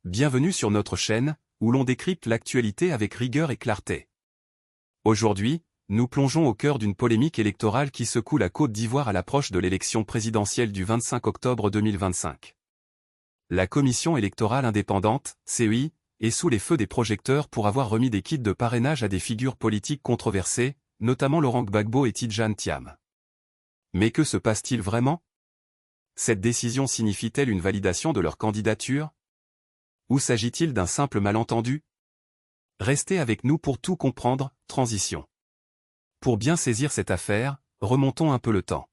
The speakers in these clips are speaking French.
Bienvenue sur notre chaîne, où l'on décrypte l'actualité avec rigueur et clarté. Aujourd'hui, nous plongeons au cœur d'une polémique électorale qui secoue la Côte d'Ivoire à l'approche de l'élection présidentielle du 25 octobre 2025. La Commission électorale indépendante, CEI, est sous les feux des projecteurs pour avoir remis des kits de parrainage à des figures politiques controversées, notamment Laurent Gbagbo et Tidjane Thiam. Mais que se passe-t-il vraiment? Cette décision signifie-t-elle une validation de leur candidature? Ou s'agit-il d'un simple malentendu? Restez avec nous pour tout comprendre, transition. Pour bien saisir cette affaire, remontons un peu le temps.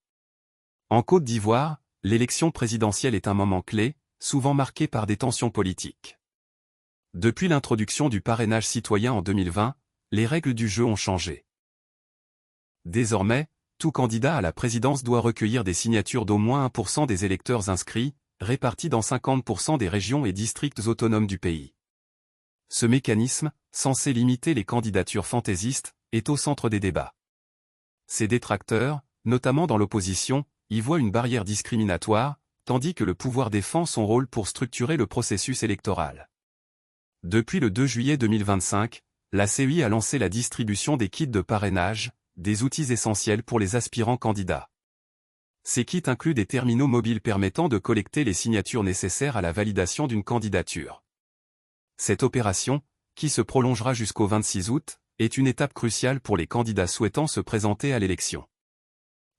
En Côte d'Ivoire, l'élection présidentielle est un moment clé, souvent marqué par des tensions politiques. Depuis l'introduction du parrainage citoyen en 2020, les règles du jeu ont changé. Désormais, tout candidat à la présidence doit recueillir des signatures d'au moins 1% des électeurs inscrits, répartis dans 50% des régions et districts autonomes du pays. Ce mécanisme, censé limiter les candidatures fantaisistes, est au centre des débats. Ses détracteurs, notamment dans l'opposition, y voient une barrière discriminatoire, tandis que le pouvoir défend son rôle pour structurer le processus électoral. Depuis le 2 juillet 2025, la CEI a lancé la distribution des kits de parrainage, des outils essentiels pour les aspirants candidats. Ces kits incluent des terminaux mobiles permettant de collecter les signatures nécessaires à la validation d'une candidature. Cette opération, qui se prolongera jusqu'au 26 août, est une étape cruciale pour les candidats souhaitant se présenter à l'élection.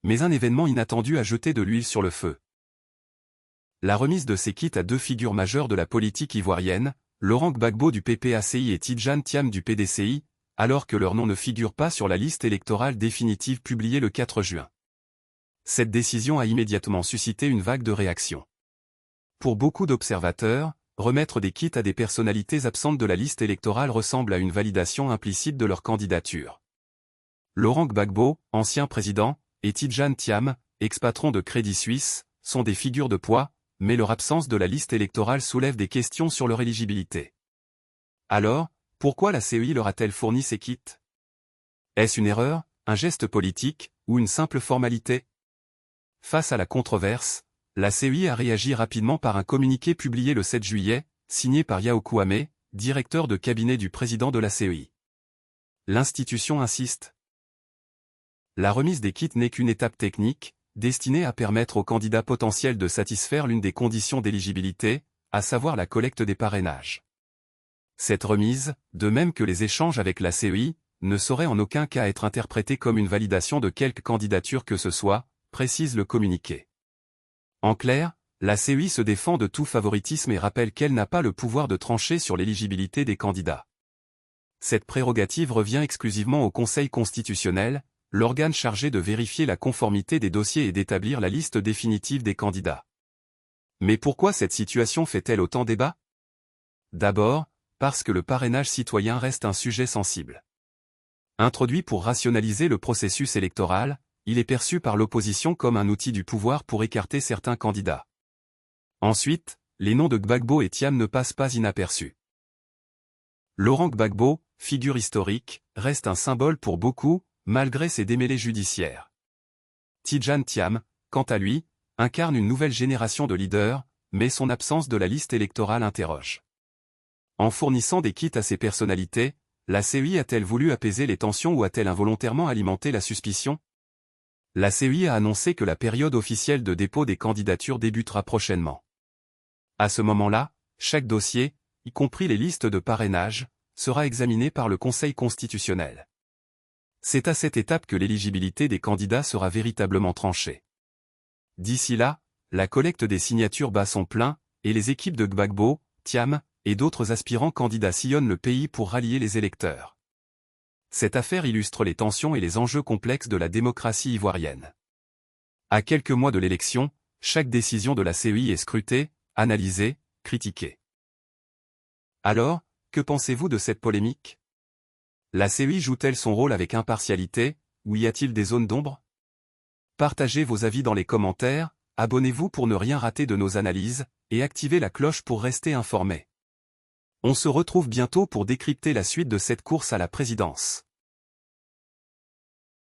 Mais un événement inattendu a jeté de l'huile sur le feu. La remise de ces kits à deux figures majeures de la politique ivoirienne, Laurent Gbagbo du PPACI et Tidjane Thiam du PDCI, alors que leur nom ne figure pas sur la liste électorale définitive publiée le 4 juin. Cette décision a immédiatement suscité une vague de réactions. Pour beaucoup d'observateurs, remettre des kits à des personnalités absentes de la liste électorale ressemble à une validation implicite de leur candidature. Laurent Gbagbo, ancien président, et Tidjane Thiam, ex-patron de Crédit Suisse, sont des figures de poids, mais leur absence de la liste électorale soulève des questions sur leur éligibilité. Alors, pourquoi la CEI leur a-t-elle fourni ces kits? Est-ce une erreur, un geste politique, ou une simple formalité? Face à la controverse, la CEI a réagi rapidement par un communiqué publié le 7 juillet, signé par Yao Kouame, directeur de cabinet du président de la CEI. L'institution insiste. La remise des kits n'est qu'une étape technique, destinée à permettre aux candidats potentiels de satisfaire l'une des conditions d'éligibilité, à savoir la collecte des parrainages. Cette remise, de même que les échanges avec la CEI, ne saurait en aucun cas être interprétée comme une validation de quelque candidature que ce soit, précise le communiqué. En clair, la CEI se défend de tout favoritisme et rappelle qu'elle n'a pas le pouvoir de trancher sur l'éligibilité des candidats. Cette prérogative revient exclusivement au Conseil constitutionnel, l'organe chargé de vérifier la conformité des dossiers et d'établir la liste définitive des candidats. Mais pourquoi cette situation fait-elle autant débat? D'abord, parce que le parrainage citoyen reste un sujet sensible. Introduit pour rationaliser le processus électoral, il est perçu par l'opposition comme un outil du pouvoir pour écarter certains candidats. Ensuite, les noms de Gbagbo et Thiam ne passent pas inaperçus. Laurent Gbagbo, figure historique, reste un symbole pour beaucoup, malgré ses démêlés judiciaires. Tidjane Thiam, quant à lui, incarne une nouvelle génération de leaders, mais son absence de la liste électorale interroge. En fournissant des kits à ces personnalités, la CEI a-t-elle voulu apaiser les tensions ou a-t-elle involontairement alimenté la suspicion? La CEI a annoncé que la période officielle de dépôt des candidatures débutera prochainement. À ce moment-là, chaque dossier, y compris les listes de parrainage, sera examiné par le Conseil constitutionnel. C'est à cette étape que l'éligibilité des candidats sera véritablement tranchée. D'ici là, la collecte des signatures bat son plein, et les équipes de Gbagbo, Thiam, et d'autres aspirants candidats sillonnent le pays pour rallier les électeurs. Cette affaire illustre les tensions et les enjeux complexes de la démocratie ivoirienne. À quelques mois de l'élection, chaque décision de la CEI est scrutée, analysée, critiquée. Alors, que pensez-vous de cette polémique? La CEI joue-t-elle son rôle avec impartialité, ou y a-t-il des zones d'ombre? Partagez vos avis dans les commentaires, abonnez-vous pour ne rien rater de nos analyses, et activez la cloche pour rester informé. On se retrouve bientôt pour décrypter la suite de cette course à la présidence.